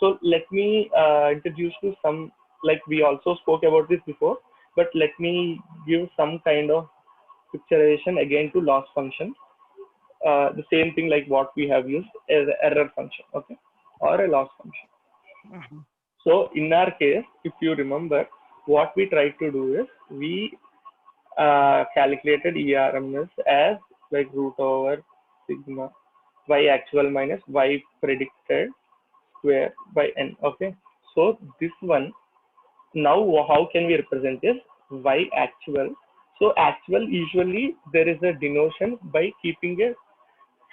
So let me introduce you some, like we also spoke about this before, but let me give some kind of picturization again to loss function. The same thing like what we have used as error function, okay, or a loss function. Mhm. So in our case, if you remember, what we tried to do is we calculated ERMS as like root over sigma y actual minus y predicted square by n. Okay, so this one now how can we represent this y actual? So actual usually there is a denotation by keeping a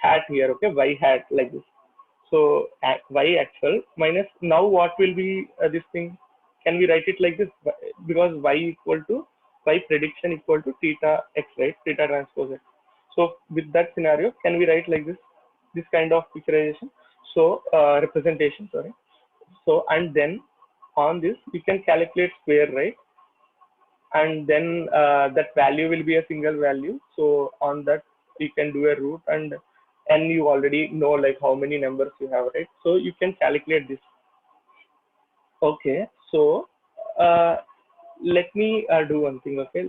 hat here. Okay, y hat like this. So y actual minus now what will be this thing? Can we write it like this? Because y equal to y prediction equal to theta x, right? Theta transpose x. So with that scenario, can we write like this? This kind of picturization. So representation, sorry. So and then on this you can calculate square, right? And then that value will be a single value. So on that you can do a root, and you already know like how many numbers you have, right? So you can calculate this. Okay, so uh, let me do one thing. Okay,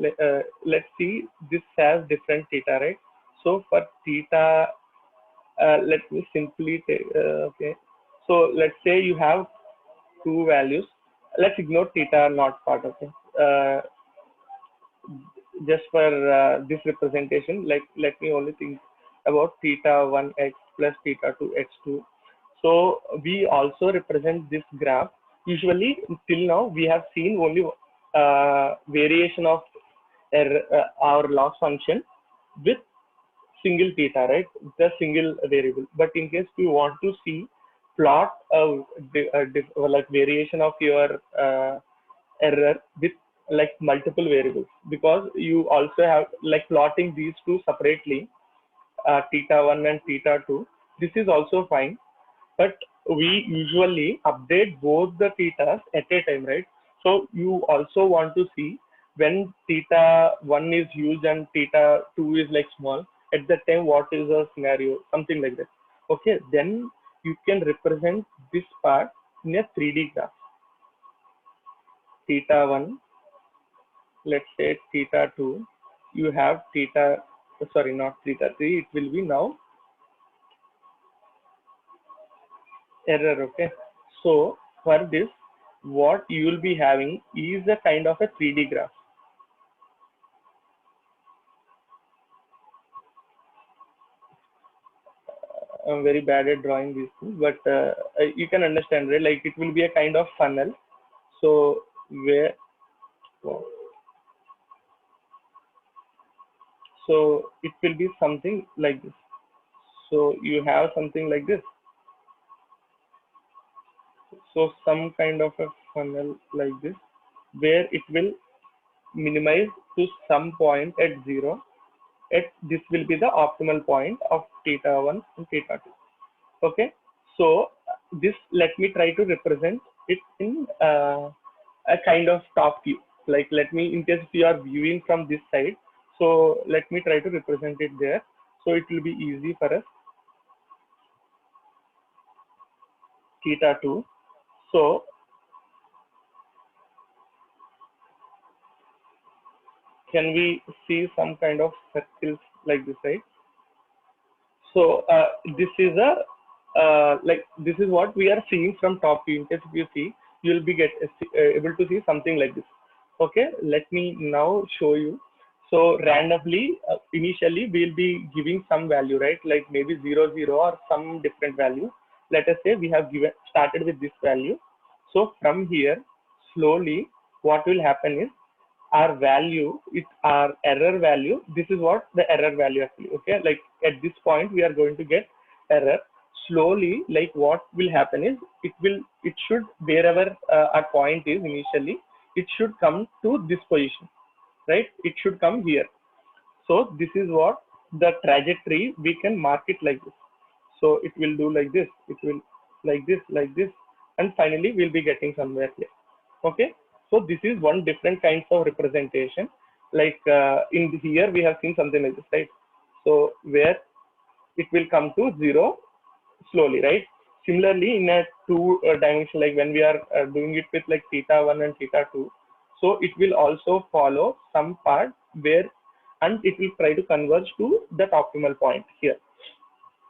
let's see, this has different theta, right? So for theta, let me simply take, okay, so let's say you have two values. Let's ignore theta not part. Okay, just for this representation, like let me only think about theta 1x plus theta 2x2. So we also represent this graph. Usually till now we have seen only variation of our loss function with single theta, right? The single variable. But in case we want to see plot like variation of your error with like multiple variables, because you also have like plotting these two separately, theta 1 and theta 2. This is also fine, but we usually update both the thetas at a time, right? So you also want to see when theta 1 is huge and theta 2 is like small, at that time what is the scenario, something like that. Okay, then you can represent this part in a 3D graph. Theta 1, let's say theta 2, you have theta, sorry, not theta 3, it will be now error. Okay, so for this what you will be having is a kind of a 3D graph. I'm very bad at drawing these things, but you can understand, right? Like it will be a kind of funnel. So where, so it will be something like this. So you have something like this. So some kind of a funnel like this, where it will minimize to some point at zero. At this will be the optimal point of theta 1 and theta 2. Okay, so this, let me try to represent it in a kind of top view. Like let me, in case if you are viewing from this side, so let me try to represent it there, so it will be easy for us. Theta 2, so can we see some kind of circles like this, right? So this is a like this is what we are seeing from top view. In case if you see, you will be able to see something like this. Okay, let me now show you. So randomly, initially we'll be giving some value, right? Like maybe 0, 0 or some different value. Let us say we have given started with this value. So from here, slowly, what will happen is our value, it our error value, this is what the error value actually. Okay, like at this point we are going to get error. Slowly, like what will happen is it should, wherever our point is initially, it should come to this position, right? It should come here. So this is what the trajectory, we can mark it like this. So it will do like this, it will like this, and finally we'll be getting somewhere here. Okay, so this is one different kinds of representation. Like in here we have seen something like this, right? So where it will come to zero slowly, right? Similarly, in a two dimension, like when we are doing it with like theta 1 and theta 2, so it will also follow some part where, and it will try to converge to that optimal point here.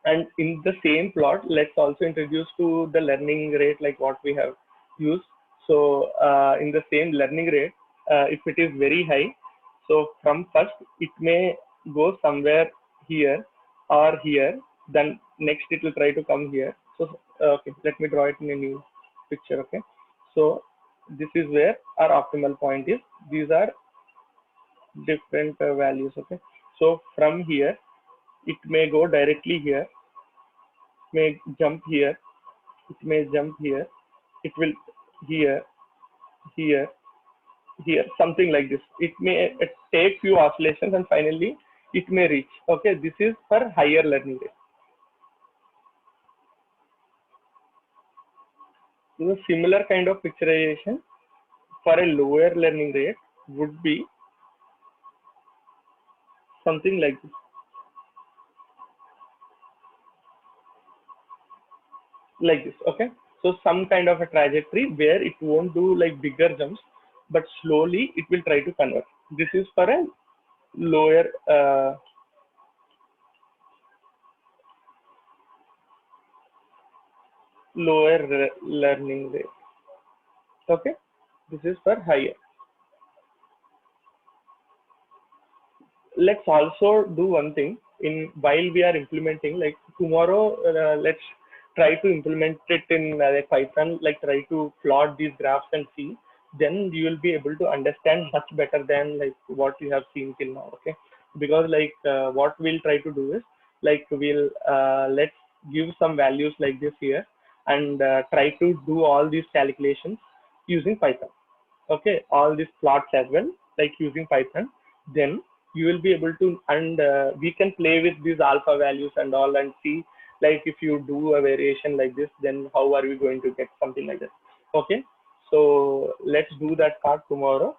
And in the same plot, let's also introduce to the learning rate like what we have used. So in the same learning rate, if it is very high, so from first it may go somewhere here or here, then next it will try to come here. So okay, let me draw it in a new picture. Okay, so this is where our optimal point is. These are different values. Okay, so from here it may go directly here, may jump here, it may jump here, it will here, here, here, something like this. It may take few oscillations and finally it may reach. Okay, this is for higher learning rate. So the similar kind of picturization for a lower learning rate would be something like this. Like this. Okay, so some kind of a trajectory where it won't do like bigger jumps, but slowly it will try to convert. This is for a lower learning rate. Okay, this is for higher. Let's also do one thing in while we are implementing, like tomorrow, let's try to implement it in like Python, like try to plot these graphs and see, then you will be able to understand much better than like what you have seen till now. Okay, because like what we'll try to do is like we'll let's give some values like this here and try to do all these calculations using Python. Okay, all these plots as well, like using Python. Then you will be able to, and we can play with these alpha values and all and see like if you do a variation like this, then how are we going to get something like that. Okay, so let's do that part tomorrow.